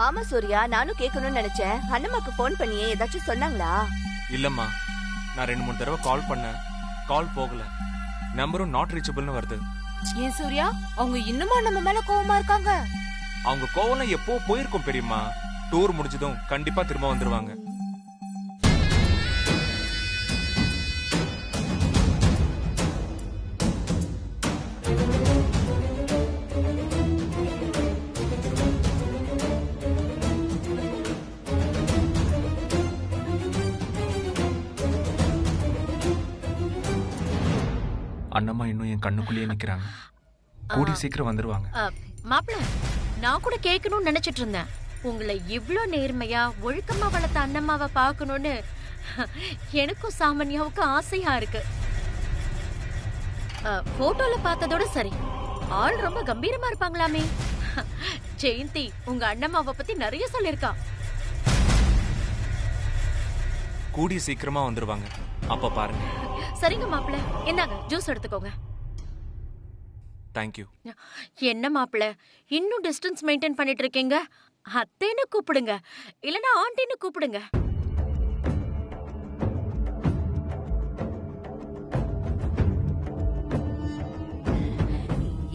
ஆமா சூர்யா, நானும் கேட்கணும்னு நினைச்சேன். அண்ணம்மாக்கு போன் பண்ணியே ஏதாச்சும் சொன்னாங்களா? இல்லம்மா, நான் 2-3 தடவை கால் பண்ணேன், கால் போகல. நம்பரும் நாட் ரீச்சபிள்னு வருது. ஏன் சூர்யா, அவங்க இன்னுமா நம்ம மேல கோவமா இருக்காங்க? அவங்க கோவம்லாம் எப்போ போயிருக்கும் பெரியம்மா. டூர் முடிஞ்சதும் கண்டிப்பா திரும்ப வந்துருவாங்க. அண்ணம்மா இன்னும் என் கண்ணுக்குள்ளேயே நிக்கிறாங்க. கூடி சீக்கிரம் வந்துருவாங்க. மாப்பிள, நான் கூட கேட்கணும்னு நினைச்சிட்டு இருந்தேன். உங்களை இவ்ளோ நேர்மையா ஒழுக்கமா வளர்த்த அண்ணம்மாவை பார்க்கணும்னு எனக்கும் சாமானியாவுக்கு ஆசையா இருக்கு. போட்டோல பார்த்ததோட சரி, ஆள் ரொம்ப கம்பீரமா இருப்பாங்களாமே. ஜெயந்தி உங்க அண்ணம்மாவை பத்தி நிறைய சொல்லிருக்கா. கூடி சீக்கிரமா வந்துருவாங்க, அப்ப பாருங்க. சரிங்க மாப்பிள, என்னங்க ஜூஸ் எடுத்துக்கோங்க. தேங்க்யூ. என்ன மாப்பிள, இன்னும் டிஸ்டன்ஸ் மெயின்டைன் பண்ணிட்டு இருக்கீங்க? அத்தைன்னு கூப்பிடுங்க, இல்லனா ஆண்டின்னு கூப்பிடுங்க.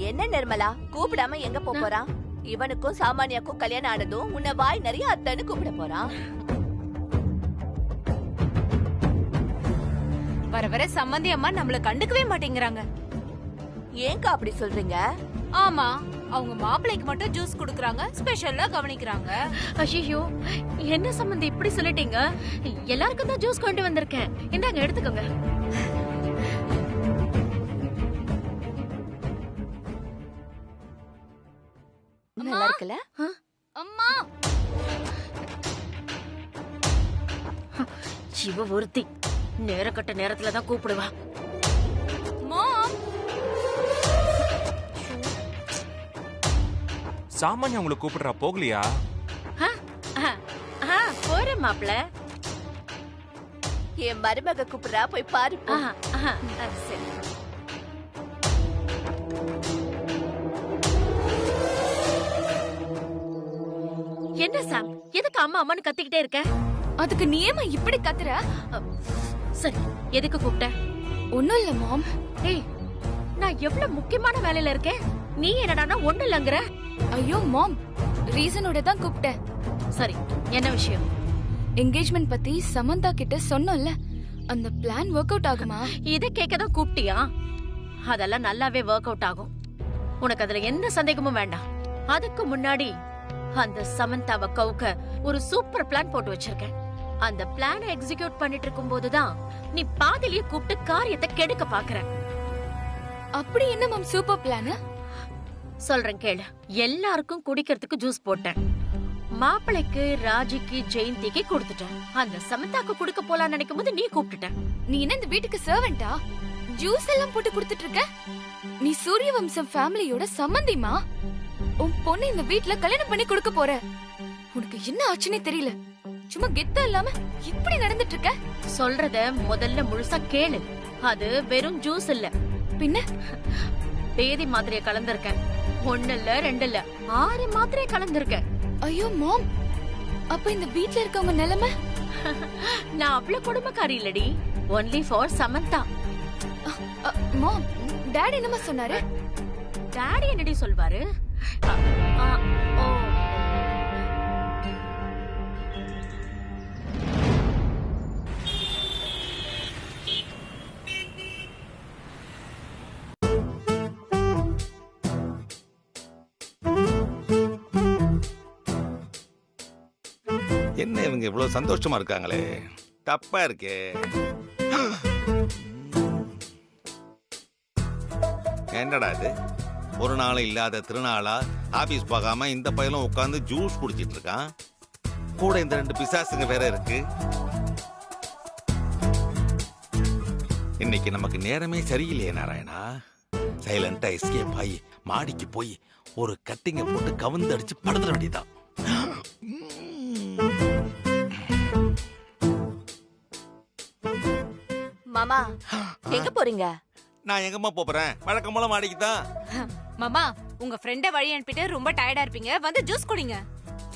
என்ன நிர்மலா, கூப்பிடாம எங்க போறான்? இவனுக்கும் சாமானியாக்கும் கல்யாணம் ஆனதும் உன்னை வாய் நிறைய அத்தைன்னு கூப்பிட போறான். வர வர சம்மந்தி அம்மா நம்மள கண்டுக்கவே மாட்டேங்கிறாங்க. ஏங்கா அப்படி சொல்றீங்க? ஆமா, அவங்க மாப்பிள்ளைக்கு மட்டும் ஜூஸ் குடுக்கறாங்க, ஸ்பெஷலா கவனிக்கறாங்க. ஐயோ, என்ன சம்பந்தி இப்படி சொல்லிட்டீங்க? எல்லாருக்கும் தான் ஜூஸ் கொண்டு வந்திருக்கேன், இந்தாங்க எடுத்துக்கோங்க. நல்லா இருக்குல்ல? அம்மா, இவ ஒருத்தி நேரக்கட்ட நேரத்துல தான் கூப்பிடுவா. மாம், சாமானியா உங்களை கூப்பிடுறா, போகலையா? போறேன் மாப்பிள. என் மருமக கூப்பிடுறா, போய் பாரு. சரி. என்ன சாம், எதுக்கு அம்மா அம்மான்னு கத்திக்கிட்டே இருக்க? அதுக்கு நீ ஏமா இப்படி கத்துற? சரி, எதுக்கு கூப்பிட்ட? ஒண்ணும் இல்ல மாம். ஏய், நான் எவ்வளவு முக்கியமான வேலையில இருக்கேன், நீ என்னடானா ஒண்ணு இல்லங்கற? ஐயோ மாம், ரீசனோட தான் கூப்பிட்டேன். சரி, என்ன விஷயம்? என்கேஜ்மெண்ட் பத்தி சமந்தா கிட்ட சொன்னோம்ல, அந்த பிளான் ஒர்க் அவுட் ஆகுமா? இத கேட்க தான் கூப்பிட்டியா? அதெல்லாம் நல்லாவே ஒர்க் அவுட் ஆகும், உனக்கு அதுல எந்த சந்தேகமும் வேண்டாம். அதுக்கு முன்னாடி அந்த சமந்தாவை கவுக்க ஒரு சூப்பர் பிளான் போட்டு வச்சிருக்கேன். அந்த பிளானை எக்ஸிக்யூட் பண்ணிட்டு இருக்கும் போதுதான் நீ பாதிலேயே கூப்பிட்டு காரியத்தை கெடுக்க பாக்குற. அப்படி என்ன மாம் சூப்பர் பிளான்? சொல்றேன் கேளு. எல்லாருக்கும் குடிக்கிறதுக்கு ஜூஸ் போட்டேன். மாப்பிளைக்கு, ராஜிக்கு, ஜெயந்திக்கு கொடுத்துட்டேன். அந்த சமந்தாக்கு குடுக்க போலான்னு நினைக்கும் போது நீ கூப்பிட்டுட்ட. நீ என்ன இந்த வீட்டுக்கு சர்வெண்டா? ஜூஸ் எல்லாம் போட்டு கொடுத்துட்டு இருக்க? நீ சூரிய வம்சம் ஃபேமிலியோட சம்பந்திமா. உன் பொண்ணு இந்த வீட்ல கல்யாணம் பண்ணி கொடுக்க போற. உனக்கு என்ன ஆச்சுன்னே தெரியல. சும்மா கெத்தா இல்லாம இப்படி நடந்துட்டு இருக்க. சொல்றத முதல்ல முழுசா கேளு. அது வெறும் ஜூஸ் இல்ல, பின்ன பேதி மாத்திரைய கலந்திருக்கேன். 1 இல்ல 2 இல்ல 6 மாத்திரைய கலந்திருக்கேன். ஐயோ மாம், அப்ப இந்த வீட்ல இருக்கவங்க நிலைமை? நான் அவ்வளவு குடும்பக்காரி இல்லடி, only for Samantha. Mom, daddy என்னமா சொன்னாரு? டாடி என்னடி சொல்வாரு? ஓ, என்ன இவங்க இவ்வளவு சந்தோஷமா இருக்காங்களே, தப்பா இருக்கே. என்னடா இது, ஒரு நாள் இல்லாத திருநாளா ஆபீஸ் பார்க்காம இந்த பையலும் உட்காந்து ஜூஸ் குடிச்சிட்டு இருக்கான். கூட இந்த 2 பிசாசுங்க வேற இருக்கு. இன்னைக்கு நமக்கு நேரமே சரியில்லையே நாராயணா. சைலண்டா எஸ்கேப் ஆகி மாடிக்கு போய் ஒரு கட்டிங்க போட்டு கவுந்து அடிச்சு படுத்துட வேண்டியதான். மாமா, எங்க போறீங்க? நான் எங்கம்மா போறேன், வழக்கம் போல மாடிக்குதான். மாமா, உங்க ஃப்ரெண்ட வழி அனுப்பிட்டு ரொம்ப டயர்டா இருப்பீங்க, வந்து ஜூஸ் குடிங்க.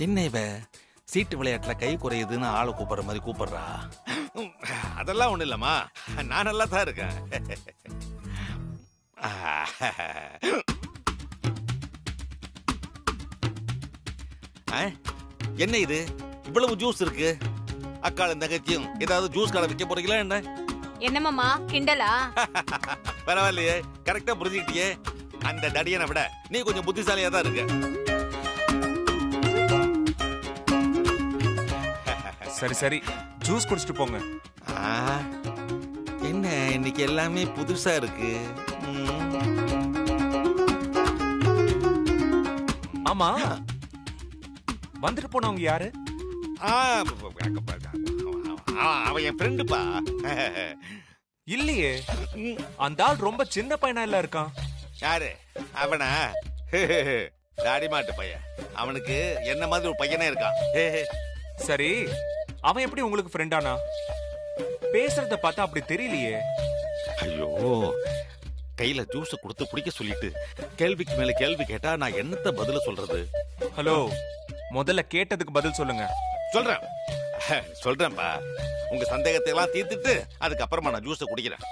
என்ன இவ சீட்டு விளையாட்டுல கை குறையுதுன்னு ஆளை கூப்பிடுற மாதிரி கூப்பிடுறா. அதெல்லாம் ஒண்ணு இல்லம்மா, நான் நல்லா தான் இருக்கேன். என்ன இது இவ்வளவு ஜூஸ் இருக்கு? அக்காளும் தங்கச்சியும் ஏதாவது ஜூஸ் கடை வைக்க போறீங்களா என்ன? என்னமாமா கிண்டலா? பரவாயில்லையே, கரெக்டா புரிஞ்சுக்கிட்டியே. அந்த தடியனை விட நீ கொஞ்சம் புத்திசாலியா தான் இருக்க. சரி சரி, ஜூஸ் குடிச்சிட்டு போங்க. என்ன இன்னைக்கு எல்லாமே புதுசா இருக்கு. ஆமா, வந்துட்டு போனவங்க யாரு? அவன் என் ஃப்ரெண்டுப்பா. இல்லையே, அந்த ஆள் ரொம்ப சின்ன பையனா இல்ல இருக்கான். யாரு அவனா? தாடி மாட்டு பையன். அவனுக்கு என்ன மாதிரி ஒரு பையனே இருக்கான். சரி, அவன் எப்படி உங்களுக்கு ஃப்ரெண்டானா? பேசுறத பார்த்தா அப்படி தெரியலையே. ஐயோ, கையில ஜூஸ் கொடுத்து குடிக்க சொல்லிட்டு கேள்விக்கு மேல கேள்வி கேட்டா நான் என்னத்த பதில சொல்றது? ஹலோ, முதல்ல கேட்டதுக்கு பதில் சொல்லுங்க. சொல்றேன்ப்பா. உங்க சந்தேகத்தை எல்லாம் தீர்த்துட்டு அதுக்கப்புறமா நான் ஜூஸை குடிக்கிறேன்.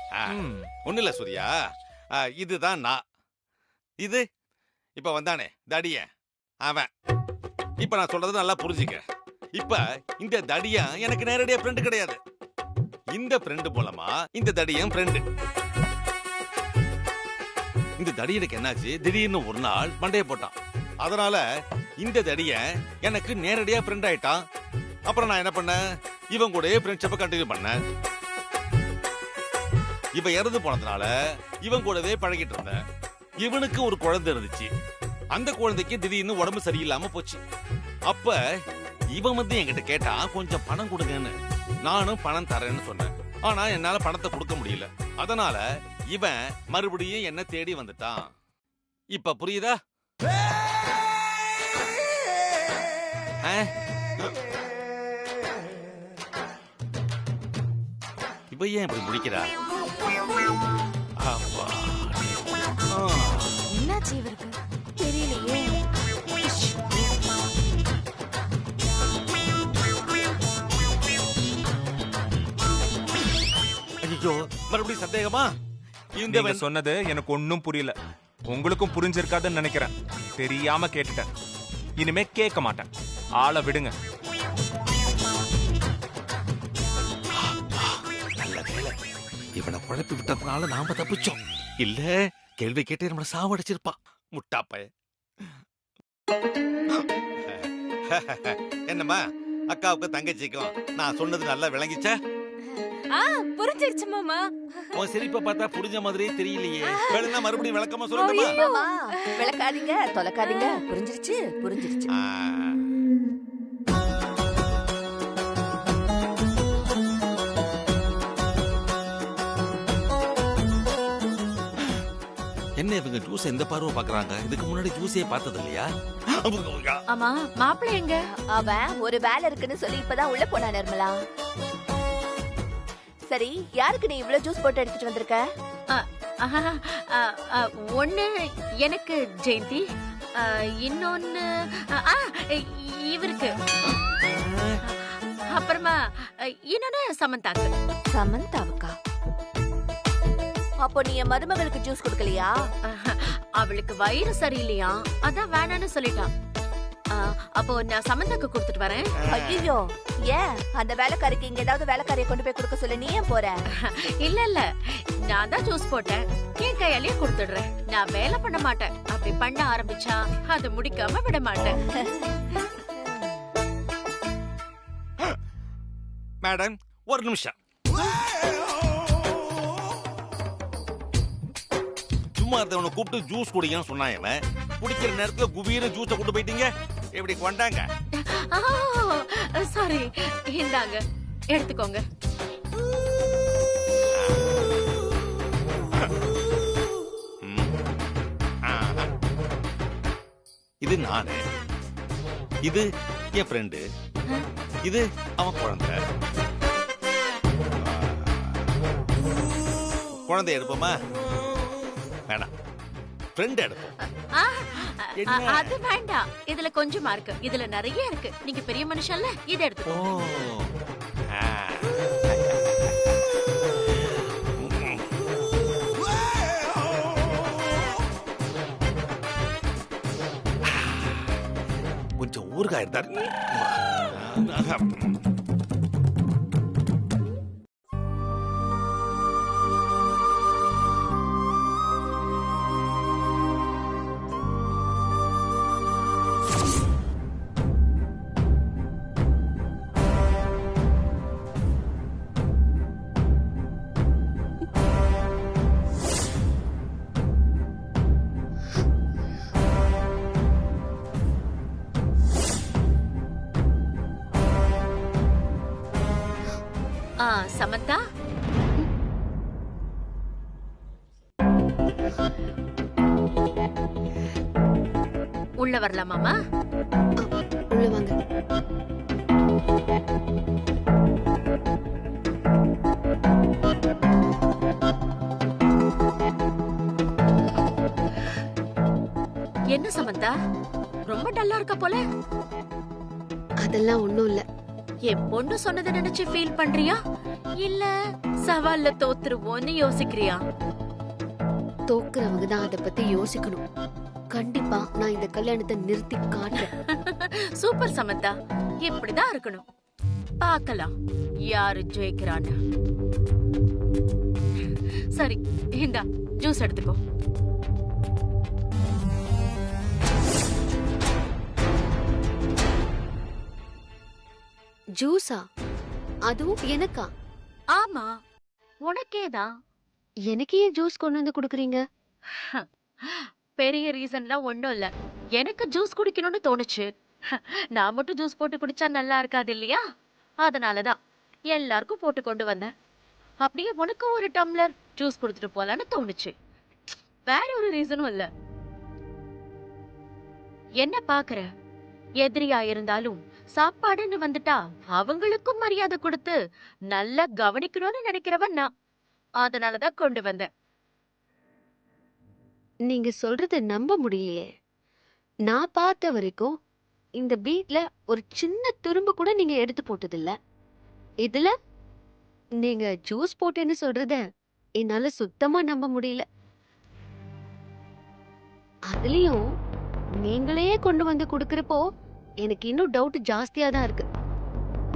ஒண்ணு இல்ல சூர்யா, இதுதான் நான். இது இப்ப வந்தானே தடிய அவன். இப்ப நான் சொல்றது நல்லா புரிஞ்சுக்க. இப்ப இந்த தடியன் எனக்கு நேரடியா ஃப்ரெண்டு கிடையாது. இந்த ஃப்ரெண்டு மூலமா இந்த தடியன் ஃப்ரெண்டு. இந்த தடியனுக்கு என்னாச்சு, திடீர்னு ஒரு நாள் மண்டைய போட்டான். அதனால இந்த தடியன் எனக்கு நேரடியா ஃப்ரெண்ட் ஆயிட்டான். அப்புறம் நான் என்ன பண்ணேன், இவன் கூட ஃப்ரெண்ட்ஷிப்பை கண்டினியூ பண்ணேன். இவன் இறந்து போனதுனால இவன் கூடவே பழகிட்டு இருந்தேன். இவனுக்கு ஒரு குழந்தை இருந்துச்சு. அந்த குழந்தைக்கு திடீர்னு உடம்பு சரியில்லாம போச்சு. அப்ப இவன் வந்து என்கிட்ட கேட்டான், கொஞ்சம் பணம் கொடுங்கன்னு. நானும் பணம் தரேன்னு சொன்னேன். ஆனா என்னால பணத்தை கொடுக்க முடியல. அதனால இவன் மறுபடியும் என்ன தேடி வந்துட்டான். இப்ப புரியுதா? இவ ஏன் இப்படி முடிக்கிறா? என்னாச்சு இவருக்கு தெரியலையே. ஐயோ, மறுபடியும் சந்தேகமா? நீங்க சொன்னது எனக்கு ஒன்னும் புரியல. உங்களுக்கும் புரிஞ்சிருக்காதுன்னு நினைக்கிறேன். தெரியாம கேட்டுட்டேன். இனிமே கேட்க மாட்டேன். ஆளை விடுங்க. நல்ல வேலை, இவனை குழப்பி விட்டதுனால நாம தப்பிச்சோம். இல்ல கேள்வி கேட்டு நம்மள சாவடிச்சிருப்பான் முட்டாப்ப. என்னம்மா, அக்காவுக்கு தங்கச்சிக்கும் நான் சொன்னது நல்லா விளங்கிச்சா? புரிஞ்சிருச்சு மாமா. உன் சிரிப்பை பார்த்தா புரிஞ்ச மாதிரியே தெரியலையே. வேணும்னா மறுபடியும் விளக்கமா சொல்லணுமா? விளக்காதீங்க, தொலைக்காதீங்க. புரிஞ்சிருச்சு புரிஞ்சிருச்சு. என்ன இவங்க ஜூஸ் எந்த பார்வை பாக்குறாங்க? இதுக்கு முன்னாடி ஜூஸே பார்த்தது இல்லையா? ஆமா, மாப்பிள்ளை எங்க? அவன் ஒரு வேலை இருக்குன்னு சொல்லி இப்பதான் உள்ள போனா நிர்மலா. சரி, யாருக்கு நீ இவ்வளவு ஜூஸ் போட்டு எடுத்துட்டு வந்திருக்க? ஒண்ணு எனக்கு ஜெயந்தி, இன்னொன்னு இவருக்கு, அப்புறமா இன்னொன்னு சமந்தாக்கு. சமந்தாவுக்கா? அப்போ நீ என் மருமகளுக்கு ஜூஸ் கொடுக்கலையா? அவளுக்கு வயிறு சரியில்லையா, அதான் வேணான்னு சொல்லிட்டான். அப்போ நான் சமந்தாக்கு கொடுத்துட்டு வரேன். ஐயோ, ஏன் அந்த வேலைக்காரிக்கு இங்க ஏதாவது வேலைக்காரியை கொண்டு போய் கொடுக்க சொல்ல நீ ஏன் போற? இல்ல இல்ல, நான் தான் ஜூஸ் போட்டேன், என் கையாலேயே கொடுத்துடுறேன். நான் வேலை பண்ண மாட்டேன். அப்படி பண்ண ஆரம்பிச்சா அதை முடிக்காம விட மாட்டேன். மேடம், ஒரு நிமிஷம். சும்மா இருந்தவனை கூப்பிட்டு ஜூஸ் குடிங்கன்னு சொன்னாங்க. குடிக்கிற நேரத்துல குபீர ஜூஸை கொண்டு போயிட்டீங்க. எப்படி கொண்டாங்க? சாரி, இந்தாங்க எடுத்துக்கோங்க. இது நானு, இது என் ஃப்ரெண்டு, இது அவன் குழந்தை. குழந்தை எடுப்போமா? வேணாம், ஃப்ரெண்ட் எடுப்போம். என்ன? அது வேண்டாம். இதுல கொஞ்சமா இருக்கு, இதுல நிறைய இருக்கு. நீங்க பெரிய மனுஷன்ல, இதை ஓ எடுத்துக்கோ. ஆ. கொஞ்சம் ஊறுகாய் இருந்தாரு. சமந்தா, உள்ள வரலாமாமா? உள்ள வாங்க. என்ன சமந்தா, ரொம்ப டல்லா இருக்க போல. அதெல்லாம் ஒண்ணும் இல்ல. என் பொண்ணு சொன்னதை நினைச்சு ஃபீல் பண்றியா, இல்ல சவால்ல தோத்துருவோன்னு யோசிக்கிறியா? தோக்குறவங்க தான் அத பத்தி யோசிக்கணும். கண்டிப்பா நான் இந்த கல்யாணத்தை நிறுத்தி காட்டுறேன். சூப்பர் சமந்தா, இப்படிதான் இருக்கணும். பார்க்கலாம் யாரு ஜெயிக்கிறான்னு. சரி, இந்தா ஜூஸ் எடுத்துக்கோ. ஜூஸா? அதுவும் எனக்கா? ஆமா, உனக்கேதான். எனக்கு ஏன் ஜூஸ் கொண்டு வந்து குடுக்குறீங்க? பெரிய ரீசன்லாம் ஒண்ணும் இல்ல. எனக்கு ஜூஸ் குடிக்கணும்னு தோணுச்சு. நான் மட்டும் ஜூஸ் போட்டு குடிச்சா நல்லா இருக்காது இல்லையா? அதனாலதான் எல்லாருக்கும் போட்டு கொண்டு வந்தேன். அப்படியே உனக்கு ஒரு டம்ளர் ஜூஸ் குடுத்துட்டு போலான்னு தோணுச்சு. வேற ஒரு ரீசனும் இல்ல. என்ன பாக்குற? எதிரியா இருந்தாலும் சாப்பாடுன்னு வந்துட்டா அவங்களுக்கும் மரியாதை கொடுத்து நல்லா கவனிக்கணும்னு நினைக்கிறவன் நான். அதனாலதான் கொண்டு வந்தேன். நீங்க சொல்றத நம்ப முடியலையே. நான் பார்த்த வரைக்கும் இந்த வீட்ல ஒரு சின்ன துரும்பு கூட நீங்க எடுத்து போட்டதில்ல. இதுல நீங்க ஜூஸ் போட்டேன்னு சொல்றத என்னால சுத்தமா நம்ப முடியல. அதுலயும் நீங்களே கொண்டு வந்து குடுக்கறப்போ எனக்கு இன்னும் டவுட் ஜாஸ்தியா தான் இருக்கு.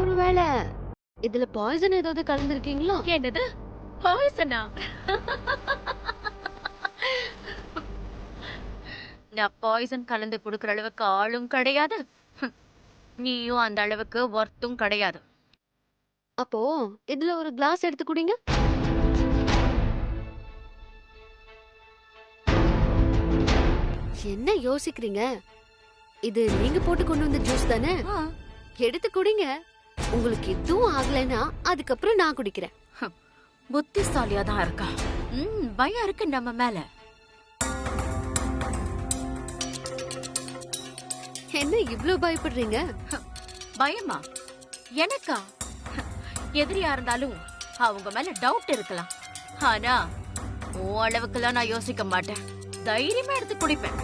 ஒருவேளை இதுல பாய்சன் ஏதாவது கலந்துருக்கீங்களோ? என்னது பாய்சனா? நான் பாய்சன் கலந்து கொடுக்கற அளவுக்கு ஆளும் கிடையாது. நீயும் அந்த அளவுக்கு ஒர்த்தும் கிடையாது. அப்போ இதுல ஒரு கிளாஸ் எடுத்து குடிங்க. என்ன யோசிக்கிறீங்க? இது நீங்க போட்டு கொண்டு வந்த ஜூஸ் தானே? எடுத்து குடிங்க. உங்களுக்கு எதுவும் ஆகலைன்னா அதுக்கப்புறம் நான் குடிக்கிறேன். புத்திசாலியா தான் இருக்கா. பயம் இருக்கு நம்ம மேல. என்ன இவ்ளோ பயப்படுறீங்க? பயமா? எனக்கா? எதிரியா இருந்தாலும் அவங்க மேல டவுட் இருக்கலாம். ஆனா உன் அளவுக்குலாம் நான் யோசிக்க மாட்டேன். தைரியமா எடுத்து குடிப்பேன்.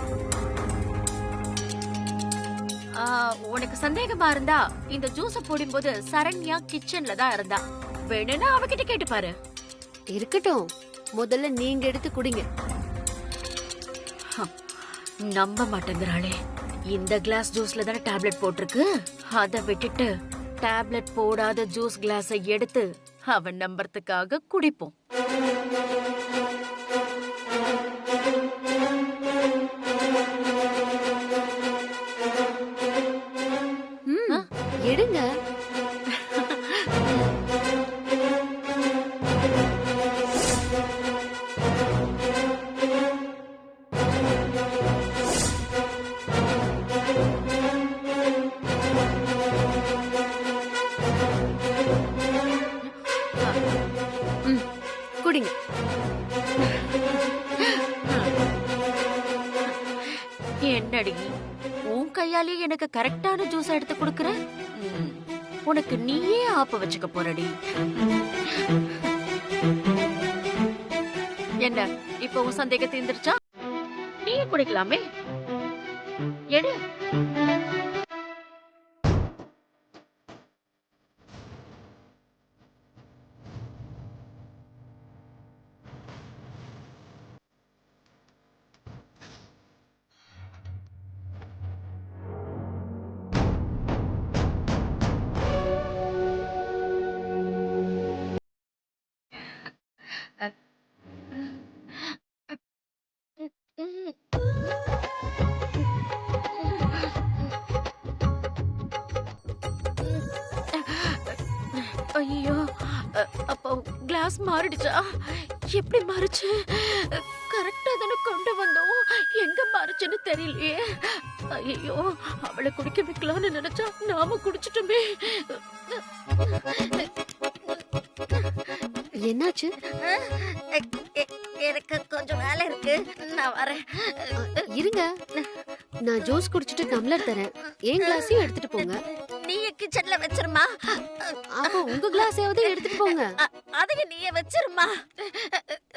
உனக்கு சந்தேகமா இருந்தா இந்த ஜூஸ போடும்போது சரண்யா கிச்சன்ல தான் இருந்தா. வேணும்னா அவகிட்ட கேட்டு பாரு. இருக்கட்டும், முதல்ல நீங்க எடுத்து குடிங்க. நம்ப மாட்டேங்கிறாளே. இந்த கிளாஸ் ஜூஸ்ல தானே டேப்லெட் போட்டிருக்கு. அத விட்டுட்டு டேப்லெட் போடாத ஜூஸ் கிளாஸை எடுத்து அவன் நம்பறதுக்காக குடிப்போம். எடுங்க. குடிங்க. என்னடி உன் கையாலே எனக்கு கரெக்டான ஜூஸ் எடுத்து கொடுக்கற? உனக்கு நீயே ஆப்ப வச்சுக்க போறடி. என்ன இப்ப உன் சந்தேகம் தீர்ந்துருச்சா? நீயே குடிக்கலாமே. எடு. ஐயோ, அப்போ கிளாஸ் மாறிடுச்சா? எப்படி மாறுச்சு? கரெக்டா தானே கொண்டு வந்தோம், எங்க மாறுச்சுன்னு தெரியலையே. ஐயோ, அவளை குடிக்க வைக்கலாம்னு நினைச்சா நாம குடிச்சிட்டோமே. என்னாச்சு? எனக்கு கொஞ்சம் வேலை இருக்கு, நான் வரேன். இருங்க, நான் ஜூஸ் குடிச்சிட்டு டம்ளர் தரேன். என் கிளாஸையும் எடுத்துட்டு போங்க. நீயே கிச்சன்ல வச்சிருமா. அப்போ உங்க கிளாஸையாவது எடுத்துட்டு போங்க. அதையும் நீயே வச்சிருமா.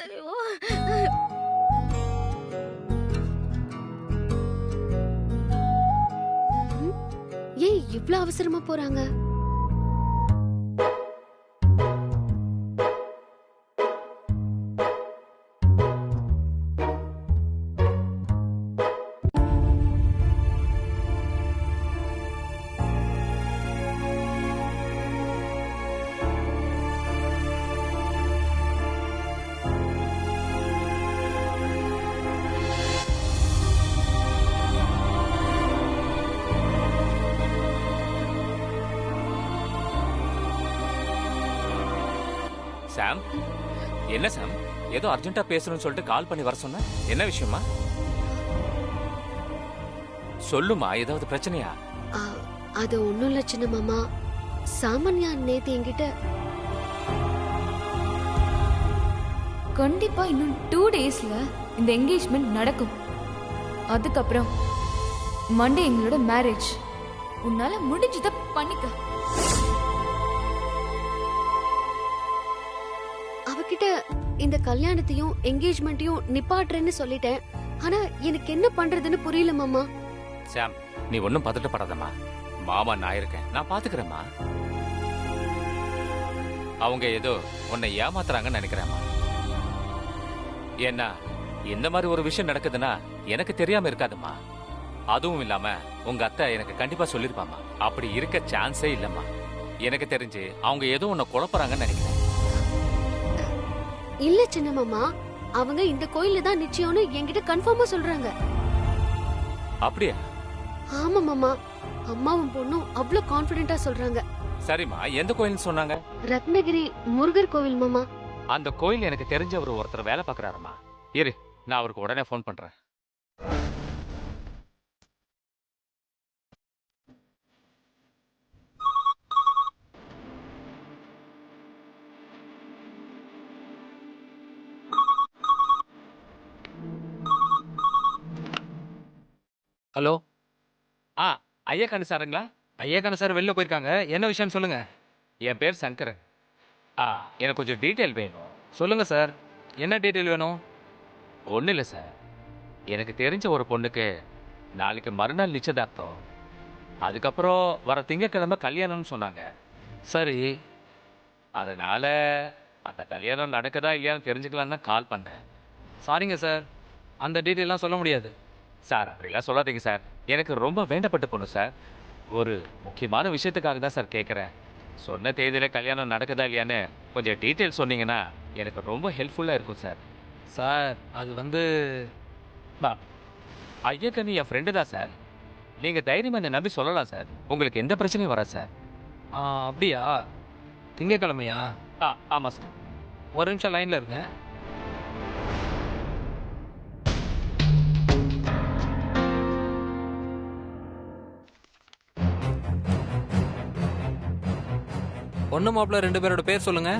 ஐயோ. ஏன் இவ்ளோ அவசரமா போறாங்க? சாம், என்ன சாம், ஏதோ அர்ஜென்ட்டா பேசணும்னு சொல்லிட்டு கால் பண்ணி வர சொன்ன, என்ன விஷயமா? சொல்லுமா, ஏதாவது பிரச்சனையா? அது ஒண்ணும் இல்ல சின்ன மாமா. சாமான்யா நேத்து என்கிட்ட கண்டிப்பா இன்னும் 2 டேஸ்ல இந்த என்கேஜ்மெண்ட் நடக்கும். அதுக்கப்புறம் மண்டே எங்களோட மேரேஜ். உன்னால முடிஞ்சத பண்ணிக்க. அவகிட்ட இந்த கல்யாணத்தையும் என்கேஜ்மெண்ட்டையும் நிப்பாட்டுறேன்னு சொல்லிட்டேன். ஆனா எனக்கு என்ன பண்றதுன்னு புரியல மாமா. சாம், நீ ஒன்னும் பதட்டப்படாதம்மா. மாமா நான் இருக்கேன், நான் பாத்துக்கிறேம்மா. அவங்க ஏதோ உன்னை ஏமாத்துறாங்கன்னு நினைக்கிறேம்மா. ஏன்னா இந்த மாதிரி ஒரு விஷயம் நடக்குதுன்னா எனக்கு தெரியாம இருக்காதும்மா. அதுவும் இல்லாம உங்க அத்தை எனக்கு கண்டிப்பா சொல்லிருப்பாமா. அப்படி இருக்க சான்ஸே இல்லம்மா. எனக்கு தெரிஞ்சு அவங்க ஏதோ உன்னை குழப்பறாங்கன்னு நினைக்கிறேன். இல்ல சின்ன மாமா, அவங்க இந்த கோயில்ல தான் நிச்சயம்னு என்கிட்ட கன்ஃபார்மா சொல்றாங்க. அப்படியா? ஆமா மாமா, அம்மாவும் பொண்ணும் அவ்வளவு கான்பிடென்ட்டா சொல்றாங்க. சரிம்மா, எந்த கோயில்னு சொன்னாங்க? ரத்னகிரி முருகர் கோவில் மாமா. அந்த கோயில் எனக்கு தெரிஞ்ச ஒருத்தர் வேலை பார்க்கறாருமா. இரு, நான் அவருக்கு உடனே ஃபோன் பண்றேன். ஹலோ. ஐயக்கானு சாருங்களா? ஐயாக்கான சார் வெளில போயிருக்காங்க. என்ன விஷயம்னு சொல்லுங்க. என் பேர் சங்கர். எனக்கு கொஞ்சம் டீட்டெயில் வேணும். சொல்லுங்க சார், என்ன டீட்டெயில் வேணும்? ஒன்றும் இல்லை சார், எனக்கு தெரிஞ்ச ஒரு பொண்ணுக்கு நாளைக்கு மறுநாள் நிச்சயதார்த்தம். அதுக்கப்புறம் வர திங்கட்கிழமை கல்யாணம்னு சொன்னாங்க. சரி. அதனால அந்த கல்யாணம் நடக்குதா இல்லையான்னு தெரிஞ்சுக்கலான்னு தான் கால் பண்ணேன். சாரிங்க சார், அந்த டீட்டெயிலாம் சொல்ல முடியாது. சார் அப்படிலாம் சொல்லாதீங்க சார், எனக்கு ரொம்ப வேண்டப்பட்ட பொண்ணு சார். ஒரு முக்கியமான விஷயத்துக்காக தான் சார் கேட்குறேன். சொன்ன தேதியில் கல்யாணம் நடக்குதா இல்லையான்னு கொஞ்சம் டீட்டெயில் சொன்னீங்கன்னா எனக்கு ரொம்ப ஹெல்ப்ஃபுல்லாக இருக்கும் சார். சார் அது வந்து ஐயக்கண்ணி என் ஃப்ரெண்டு தான் சார். நீங்கள் தைரியமாக என்னை நம்பி சொல்லலாம் சார், உங்களுக்கு எந்த பிரச்சனையும் வராது சார். அப்படியா? திங்கக்கிழமையா? ஆமாம் சார். ஒரு நிமிஷம் லைனில் இருங்க. பொண்ணு மாப்பிள்ள 2 பேரோட பேர் சொல்லுங்க.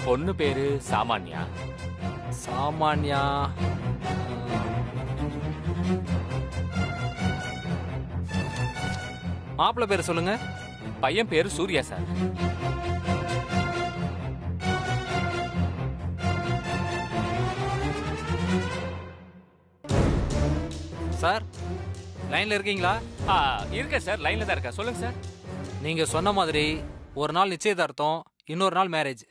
பொண்ணு பேரு சாமான்யா. சாமான்யா. மாப்பிள்ள பேர் சொல்லுங்க. பையன் பேரு சூர்யா சார். சார் லைன்ல இருக்கீங்களா? இருக்கேன் சார், லைன்ல தான் இருக்கேன். சொல்லுங்க சார். நீங்க சொன்ன மாதிரி ஒரு நாள் நிச்சயதார்த்தம், இன்னொரு நாள் மேரேஜ்.